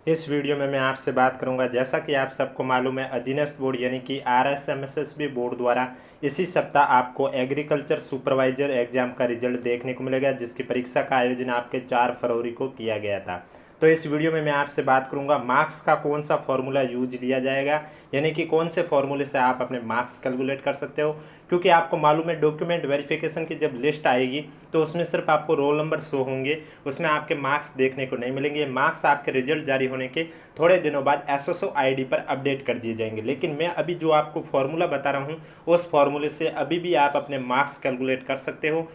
इस वीडियो में मैं आपसे बात करूंगा, जैसा कि आप सबको मालूम है, अधीनस्थ बोर्ड यानी कि RSMSSB बोर्ड द्वारा इसी सप्ताह आपको एग्रीकल्चर सुपरवाइजर एग्जाम का रिजल्ट देखने को मिलेगा, जिसकी परीक्षा का आयोजन आपके 4 फरवरी को किया गया था। तो इस वीडियो में मैं आपसे बात करूंगा मार्क्स का कौन सा फॉर्मूला यूज लिया जाएगा, यानी कि कौन से फॉर्मूले से आप अपने मार्क्स कैलकुलेट कर सकते हो। क्योंकि आपको मालूम है डॉक्यूमेंट वेरिफिकेशन की जब लिस्ट आएगी तो उसमें सिर्फ आपको रोल नंबर शो होंगे, उसमें आपके मार्क्स देखने को नहीं मिलेंगे। मार्क्स आपके रिजल्ट जारी होने के थोड़े दिनों बाद SSO ID पर अपडेट कर दिए जाएंगे। लेकिन मैं अभी जो आपको फॉर्मूला बता रहा हूँ उस फॉर्मूले से अभी भी आप अपने मार्क्स कैलकुलेट कर सकते हो।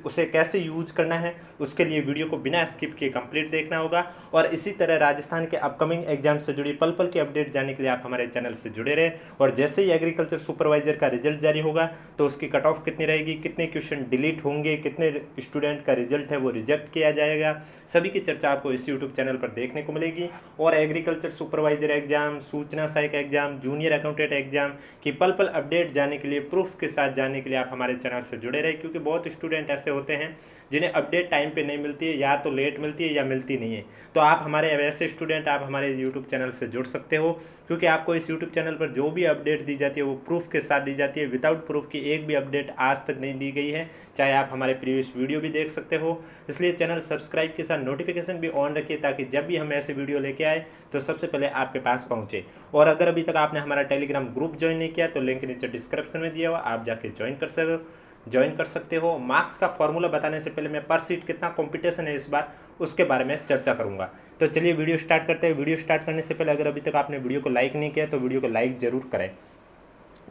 उसे कैसे यूज करना है उसके लिए वीडियो को बिना स्किप किए कंप्लीट देखना होगा। और इसी तरह राजस्थान के अपकमिंग एग्जाम से जुड़ी पल पल की अपडेट जानने के लिए आप हमारे चैनल से जुड़े रहे। और जैसे ही एग्रीकल्चर सुपरवाइजर का रिजल्ट जारी होगा तो उसकी कट ऑफ कितनी रहेगी, कितने क्वेश्चन डिलीट होंगे, कितने स्टूडेंट का रिजल्ट है वो रिजेक्ट किया जाएगा, सभी की चर्चा आपको इस यूट्यूब चैनल पर देखने को मिलेगी। और एग्रीकल्चर सुपरवाइजर एग्जाम, सूचना सहायक एग्जाम, जूनियर अकाउंटेंट एग्जाम की पल पल अपडेट जानने के लिए, प्रूफ के साथ जानने के लिए आप हमारे चैनल से जुड़े रहे। क्योंकि बहुत स्टूडेंट ऐसे होते हैं जिन्हें अपडेट टाइम पे नहीं मिलती है, या तो लेट मिलती है या मिलती नहीं है। तो आप हमारे वैसे स्टूडेंट आप हमारे यूट्यूब चैनल से जुड़ सकते हो, क्योंकि आपको इस यूट्यूब चैनल पर जो भी अपडेट दी जाती है वो प्रूफ के साथ दी जाती है। विदाउट प्रूफ की एक भी अपडेट आज तक नहीं दी गई है, चाहे आप हमारे प्रीवियस वीडियो भी देख सकते हो। इसलिए चैनल सब्सक्राइब के साथ नोटिफिकेशन भी ऑन रखिए, ताकि जब भी हम ऐसे वीडियो लेके आए तो सबसे पहले आपके पास पहुंचे। और अगर अभी तक आपने हमारा टेलीग्राम ग्रुप ज्वाइन नहीं किया तो लिंक नीचे डिस्क्रिप्शन में दिया हुआ, आप जाके ज्वाइन कर सकते हो। मार्क्स का फॉर्मूला बताने से पहले मैं पर सीट कितना कंपटीशन है इस बार उसके बारे में चर्चा करूंगा। तो चलिए वीडियो स्टार्ट करते हैं। वीडियो स्टार्ट करने से पहले अगर अभी तक आपने वीडियो को लाइक नहीं किया तो वीडियो को लाइक जरूर करें।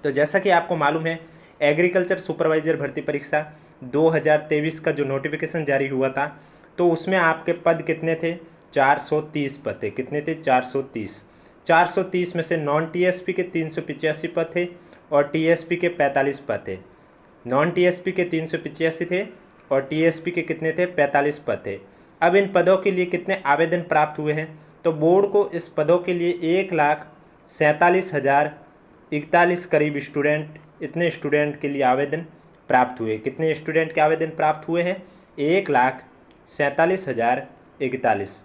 तो जैसा कि आपको मालूम है एग्रीकल्चर सुपरवाइजर भर्ती परीक्षा 2023 का जो नोटिफिकेशन जारी हुआ था तो उसमें आपके पद कितने थे, 430 पद थे। कितने थे, 430 में से नॉन TSP के 385 पद थे और TSP के 45 पद थे। नॉन TSP के 385 थे और TSP के कितने थे, 45 पद थे। अब इन पदों के लिए कितने आवेदन प्राप्त हुए हैं, तो बोर्ड को इस पदों के लिए 1,47,041 करीब स्टूडेंट, इतने स्टूडेंट के लिए आवेदन प्राप्त हुए। कितने स्टूडेंट के आवेदन प्राप्त हुए हैं, 1,47,041।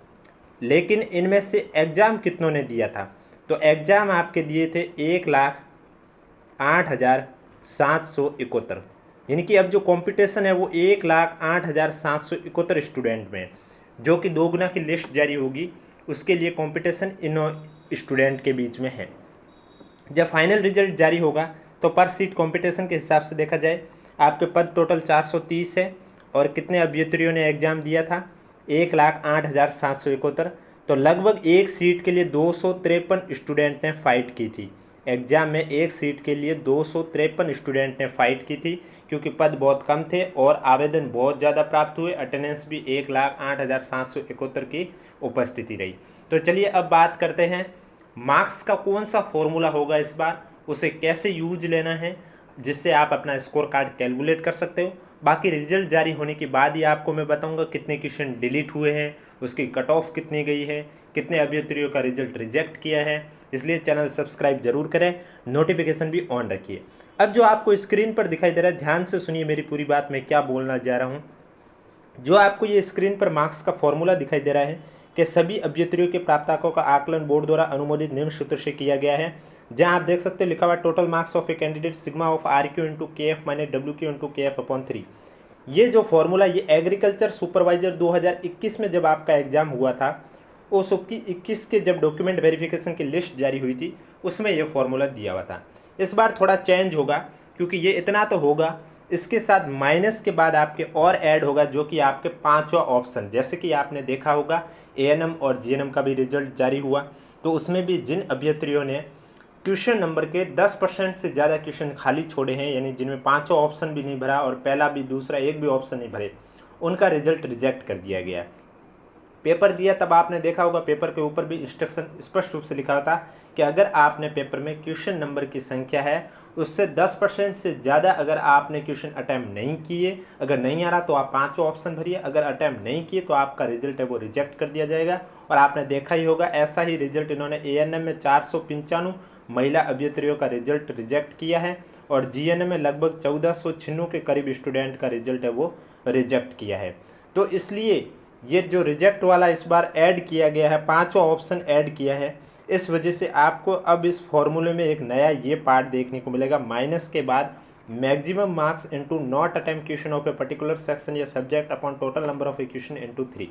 लेकिन इनमें से एग्ज़ाम कितनों ने दिया था, तो एग्ज़ाम आपके दिए थे 1,08,771। यानी कि अब जो कंपटीशन है वो 1,08,771 स्टूडेंट में, जो कि दोगुना की लिस्ट जारी होगी उसके लिए कंपटीशन इन स्टूडेंट के बीच में है। जब फाइनल रिजल्ट जारी होगा तो पर सीट कंपटीशन के हिसाब से देखा जाए आपके पद टोटल 430 है और कितने अभ्यर्थियों ने एग्ज़ाम दिया था, 1,08,771। तो लगभग एक सीट के लिए 253 स्टूडेंट ने फाइट की थी। एग्ज़ाम में एक सीट के लिए 253 स्टूडेंट ने फाइट की थी, क्योंकि पद बहुत कम थे और आवेदन बहुत ज़्यादा प्राप्त हुए। अटेंडेंस भी 1,08,771 की उपस्थिति रही। तो चलिए अब बात करते हैं मार्क्स का कौन सा फॉर्मूला होगा इस बार, उसे कैसे यूज लेना है जिससे आप अपना स्कोर कार्ड कैलकुलेट कर सकते हो। बाकी रिजल्ट जारी होने के बाद ही आपको मैं बताऊंगा कितने क्वेश्चन डिलीट हुए हैं, उसकी कट ऑफ कितनी गई है, कितने अभ्यर्थियों का रिजल्ट रिजेक्ट किया है। इसलिए चैनल सब्सक्राइब जरूर करें, नोटिफिकेशन भी ऑन रखिए। अब जो आपको स्क्रीन पर दिखाई दे रहा है, ध्यान से सुनिए मेरी पूरी बात, मैं क्या बोलना जा रहा हूँ। जो आपको ये स्क्रीन पर मार्क्स का फॉर्मूला दिखाई दे रहा है कि सभी अभ्यर्थियों के प्राप्तांकों का आकलन बोर्ड द्वारा अनुमोदित निम्न सूत्र से किया गया है। जहां आप देख सकते हैं लिखा हुआ total marks of a candidate sigma of RQ into KF minus WQ into KF upon 3। ये जो फॉर्मूला ये एग्रीकल्चर सुपरवाइजर 2021 में जब आपका एग्जाम हुआ था उस 21 के जब डॉक्यूमेंट वेरिफिकेशन की लिस्ट जारी हुई थी उसमें यह फॉर्मूला दिया हुआ था। इस बार थोड़ा चेंज होगा, क्योंकि ये इतना तो होगा, इसके साथ माइनस के बाद आपके और ऐड होगा, जो कि आपके पांचवा ऑप्शन, जैसे कि आपने देखा होगा ANM और GNM का भी रिजल्ट जारी हुआ तो उसमें भी जिन अभ्यर्थियों ने क्वेश्चन नंबर के 10% से ज़्यादा क्वेश्चन खाली छोड़े हैं, यानी जिनमें पांचों ऑप्शन भी नहीं भरा और पहला भी दूसरा एक भी ऑप्शन नहीं भरे, उनका रिजल्ट रिजेक्ट कर दिया गया। पेपर दिया तब आपने देखा होगा पेपर के ऊपर भी इंस्ट्रक्शन स्पष्ट रूप से लिखा होता कि अगर आपने पेपर में क्वेश्चन नंबर की संख्या है उससे 10% से ज़्यादा अगर आपने क्वेश्चन अटैम्प्ट नहीं किए, अगर नहीं आ रहा तो आप पांचों ऑप्शन भरिए, अगर अटैम्प्ट नहीं किए तो आपका रिजल्ट है वो रिजेक्ट कर दिया जाएगा। और आपने देखा ही होगा ऐसा ही रिजल्ट इन्होंने ANM में 495 महिला अभ्यर्थियों का रिजल्ट रिजेक्ट किया है और GNM में लगभग 1496 के करीब स्टूडेंट का रिजल्ट है वो रिजेक्ट किया है। तो इसलिए ये जो रिजेक्ट वाला इस बार ऐड किया गया है, पांचवा ऑप्शन ऐड किया है, इस वजह से आपको अब इस फॉर्मूले में एक नया ये पार्ट देखने को मिलेगा, माइनस के बाद maximum marks into not attempt question of a particular section या subject upon total number of question into 3।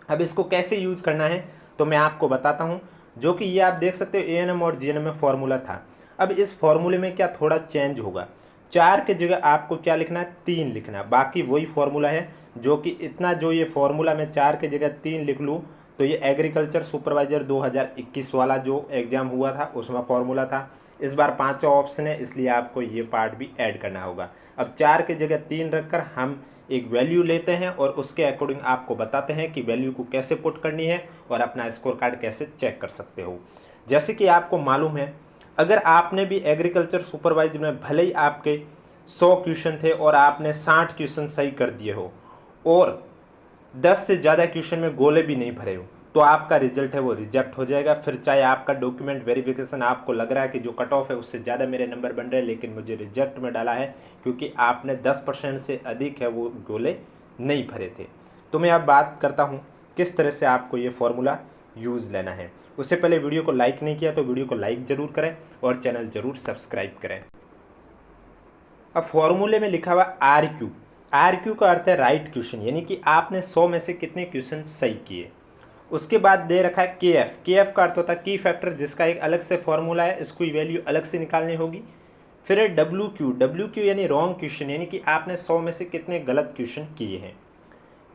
अब इसको कैसे यूज करना है तो मैं आपको बताता हूँ, जो कि ये आप देख सकते हो एएनएम और जीएनएम में फॉर्मूला था। अब इस फॉर्मूले में क्या थोड़ा चेंज होगा, 4 की जगह आपको क्या लिखना है, 3 लिखना है। बाकी वही फॉर्मूला है, जो कि इतना जो ये फॉर्मूला में 4 की जगह 3 लिख लूँ तो ये एग्रीकल्चर सुपरवाइजर 2021 वाला जो एग्ज़ाम हुआ था उसमें फॉर्मूला था। इस बार पांचवा ऑप्शन है, इसलिए आपको ये पार्ट भी ऐड करना होगा। अब 4 की जगह 3 रखकर हम एक वैल्यू लेते हैं और उसके अकॉर्डिंग आपको बताते हैं कि वैल्यू को कैसे पुट करनी है और अपना स्कोर कार्ड कैसे चेक कर सकते हो। जैसे कि आपको मालूम है, अगर आपने भी एग्रीकल्चर सुपरवाइजर में भले ही आपके 100 क्वेश्चन थे और आपने 60 क्वेश्चन सही कर दिए हो और 10 से ज़्यादा क्वेश्चन में गोले भी नहीं भरे हो, तो आपका रिजल्ट है वो रिजेक्ट हो जाएगा। फिर चाहे आपका डॉक्यूमेंट वेरिफिकेशन आपको लग रहा है कि जो कट ऑफ है उससे ज़्यादा मेरे नंबर बन रहे हैं, लेकिन मुझे रिजेक्ट में डाला है क्योंकि आपने 10% से अधिक है वो गोले नहीं भरे थे। तो मैं अब बात करता हूँ किस तरह से आपको ये फॉर्मूला यूज़ लेना है। उससे पहले वीडियो को लाइक नहीं किया तो वीडियो को लाइक ज़रूर करें और चैनल ज़रूर सब्सक्राइब करें। अब फॉर्मूले में लिखा हुआ आर क्यू, आर क्यू का अर्थ है राइट क्वेश्चन, यानी कि आपने 100 में से कितने क्वेश्चन सही किए। उसके बाद दे रखा है के एफ, के एफ का अर्थ होता है की फैक्टर, जिसका एक अलग से फॉर्मूला है, इसको वैल्यू अलग से निकालनी होगी। फिर है डब्ल्यू क्यू, डब्ल्यू क्यू यानी रॉन्ग क्वेश्चन, यानी कि आपने 100 में से कितने गलत क्वेश्चन किए हैं।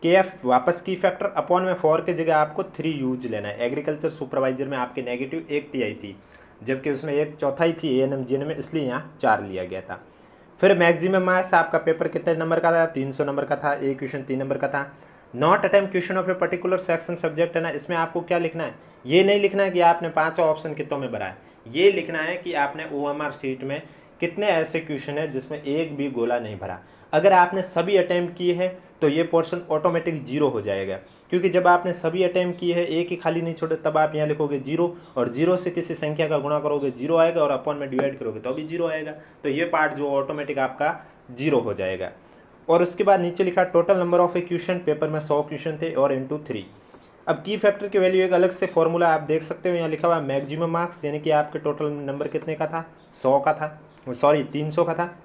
के एफ वापस की फैक्टर, अपॉन में 4 की जगह आपको 3 यूज लेना है। एग्रीकल्चर सुपरवाइजर में आपके नेगेटिव 1 तिहाई थी, जबकि उसमें 1/4 थी एएनएम जीएनएम में, इसलिए यहाँ 4 लिया गया था। फिर मैक्सिमम मार्क्स, आपका पेपर कितने नंबर का था, 300 नंबर का था, एक क्वेश्चन 3 नंबर का था। Not attempt question of a particular section subject है ना, इसमें आपको क्या लिखना है, ये नहीं लिखना है कि आपने 5 ऑप्शन कितनों में भरा है, ये लिखना है कि आपने ओएमआर शीट में कितने ऐसे क्वेश्चन है जिसमें एक भी गोला नहीं भरा। अगर आपने सभी अटेम्प्ट किए हैं तो ये पोर्शन ऑटोमेटिक 0 हो जाएगा, क्योंकि जब आपने सभी अटेम्प्ट किए हैं, एक ही खाली नहीं छोड़े, तब आप यहाँ लिखोगे 0 और 0 से किसी संख्या का गुणा करोगे 0 आएगा और अपॉन में डिवाइड करोगे तो भी 0 आएगा। तो ये पार्ट जो ऑटोमेटिक आपका 0 हो जाएगा। और उसके बाद नीचे लिखा total number of a question, paper में 100 क्वेश्चन थे और इंटू 3। अब की फैक्टर की वैल्यू एक अलग से फॉर्मूला आप देख सकते हो, यहाँ लिखा हुआ मैक्सिमम मार्क्स, यानी कि आपके टोटल नंबर कितने का था, 100 का था, सॉरी 300 का था,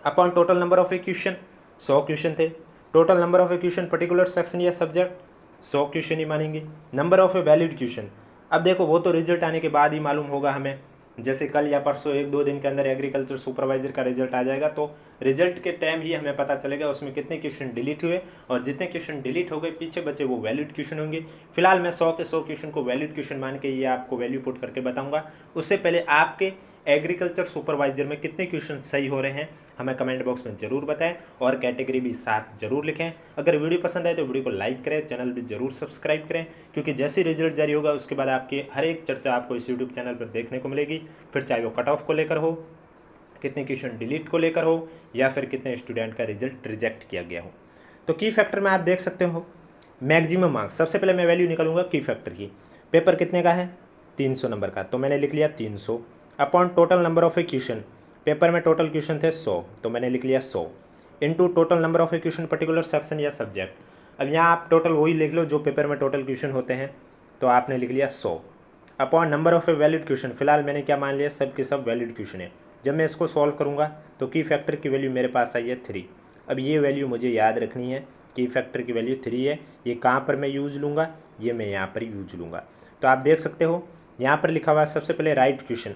upon total number of a question, 100 question थे। Total number of a question particular section या सब्जेक्ट, 100 क्वेश्चन ही मानेंगे। Number of a valid question, अब देखो वो तो रिजल्ट आने के बाद ही मालूम होगा हमें, जैसे कल या परसों 1-2 दिन के अंदर एग्रीकल्चर सुपरवाइजर का रिजल्ट आ जाएगा, तो रिजल्ट के टाइम ही हमें पता चलेगा उसमें कितने क्वेश्चन डिलीट हुए और जितने क्वेश्चन डिलीट हो गए पीछे बचे वो वैलिड क्वेश्चन होंगे। फिलहाल मैं 100 के 100 क्वेश्चन को वैलिड क्वेश्चन मान के ये आपको वैल्यू पुट करके बताऊंगा। उससे पहले आपके एग्रीकल्चर सुपरवाइजर में कितने क्वेश्चन सही हो रहे हैं हमें कमेंट बॉक्स में जरूर बताएं और कैटेगरी भी साथ जरूर लिखें। अगर वीडियो पसंद आए तो वीडियो को लाइक करें, चैनल भी जरूर सब्सक्राइब करें, क्योंकि जैसे रिजल्ट जारी होगा उसके बाद आपकी हर एक चर्चा आपको इस यूट्यूब चैनल पर देखने को मिलेगी। फिर चाहे वो कट ऑफ को लेकर हो, कितने क्वेश्चन डिलीट को लेकर हो, या फिर कितने स्टूडेंट का रिजल्ट रिजेक्ट किया गया हो। तो की फैक्टर में आप देख सकते हो मैक्सिमम मार्क्स, सबसे पहले मैं वैल्यू निकालूंगा की फैक्टर की। पेपर कितने का है, 300 नंबर का, तो मैंने लिख लिया 300 upon total number of a question, paper में टोटल क्वेश्चन थे 100 तो मैंने लिख लिया 100 into total number of a question particular section या सब्जेक्ट। अब यहाँ आप टोटल वही लिख लो जो पेपर में टोटल क्वेश्चन होते हैं, तो आपने लिख लिया 100 upon number of a valid question. फिलहाल मैंने क्या मान लिया, सब के सब वैलिड क्वेश्चन है। जब मैं इसको सॉल्व करूँगा तो की फैक्टर की वैल्यू मेरे पास आई है 3। अब ये वैल्यू मुझे याद रखनी है, की फैक्टर की वैल्यू 3 है। ये कहाँ पर मैं यूज़ लूँगा, ये मैं यहाँ पर यूज लूँगा। तो आप देख सकते हो यहाँ पर लिखा हुआ सबसे पहले राइट क्वेश्चन,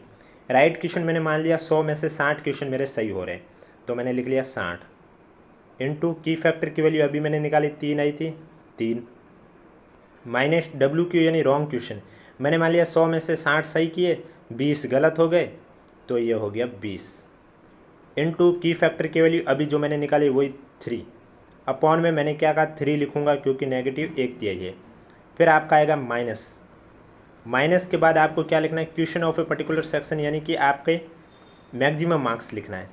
राइट क्वेश्चन मैंने मान लिया 100 में से 60 क्वेश्चन मेरे सही हो रहे हैं, तो मैंने लिख लिया 60 इंटू की फैक्टर की वैल्यू अभी मैंने निकाली 3 आई थी, 3 माइनस डब्ल्यू क्यू यानी रॉन्ग क्वेश्चन, मैंने मान लिया 100 में से 60 सही किए, 20 गलत हो गए, तो ये हो गया 20 इंटू की फैक्टर की वैल्यू अभी जो मैंने निकाली वही 3 अपॉन में मैंने क्या कहा 3 लिखूँगा क्योंकि नेगेटिव 1 दिया है। फिर आपका आएगा माइनस, माइनस के बाद आपको क्या लिखना है, question of a particular section, यानी कि आपके मैक्सिमम मार्क्स लिखना है।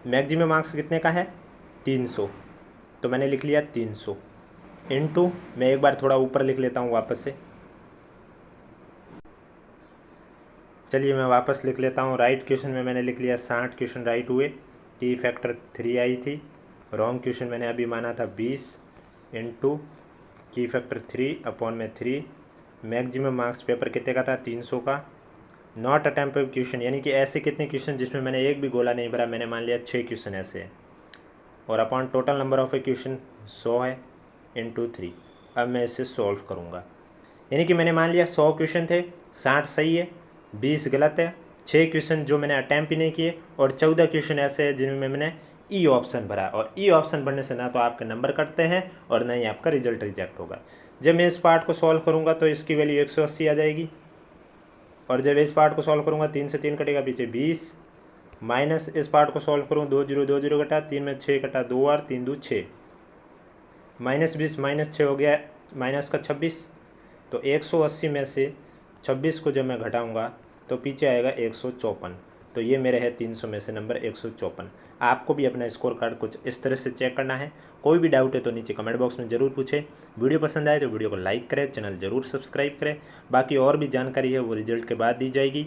मैक्सिमम मार्क्स कितने का है, 300, तो मैंने लिख लिया 300 इंटू, मैं एक बार थोड़ा ऊपर लिख लेता हूँ वापस से, चलिए मैं वापस लिख लेता हूँ। राइट क्वेश्चन में मैंने लिख लिया 60 क्वेश्चन राइट हुए, की फैक्टर 3 आई थी रॉन्ग क्वेश्चन मैंने अभी माना था 20 इंटू की फैक्टर 3/3। मैक्सिमम मार्क्स पेपर कितने का था, 300 का। नॉट अटेम्प्टेड क्वेश्चन यानी कि ऐसे कितने क्वेश्चन जिसमें मैंने एक भी गोला नहीं भरा, मैंने मान लिया 6 क्वेश्चन ऐसे हैं। और upon total number of a question 100 है इंटू 3। अब मैं इसे सॉल्व करूँगा, यानी कि मैंने मान लिया 100 क्वेश्चन थे, 60 सही है, 20 गलत है, 6 क्वेश्चन जो मैंने अटैम्प्ट ही नहीं किए, और 14 क्वेश्चन ऐसे हैं जिनमें मैंने ई ऑप्शन भरा। और ई ऑप्शन भरने से ना तो आपके नंबर कटते हैं और ना ही आपका रिजल्ट रिजेक्ट होगा। जब मैं इस पार्ट को सॉल्व करूँगा तो इसकी वैल्यू 180 आ जाएगी, और जब इस पार्ट को सॉल्व करूँगा 3 से 3 कटेगा पीछे 20, माइनस इस पार्ट को सॉल्व करूँ 2 0 2 0 कटा, 3 में 6 कटा, 2 और 3 2 6, -20 -6 हो गया माइनस का 26। तो 180 में से 26 को जब मैं घटाऊंगा तो पीछे आएगा 154। तो ये मेरे है 300 में से नंबर 154। आपको भी अपना स्कोर कार्ड कुछ इस तरह से चेक करना है। कोई भी डाउट है तो नीचे कमेंट बॉक्स में ज़रूर पूछें। वीडियो पसंद आए तो वीडियो को लाइक करें, चैनल ज़रूर सब्सक्राइब करें। बाकी और भी जानकारी है वो रिजल्ट के बाद दी जाएगी।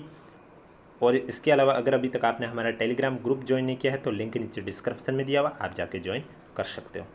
और इसके अलावा अगर अभी तक आपने हमारा टेलीग्राम ग्रुप ज्वाइन नहीं किया है तो लिंक नीचे डिस्क्रिप्शन में दिया हुआ, आप जाके ज्वाइन कर सकते हो।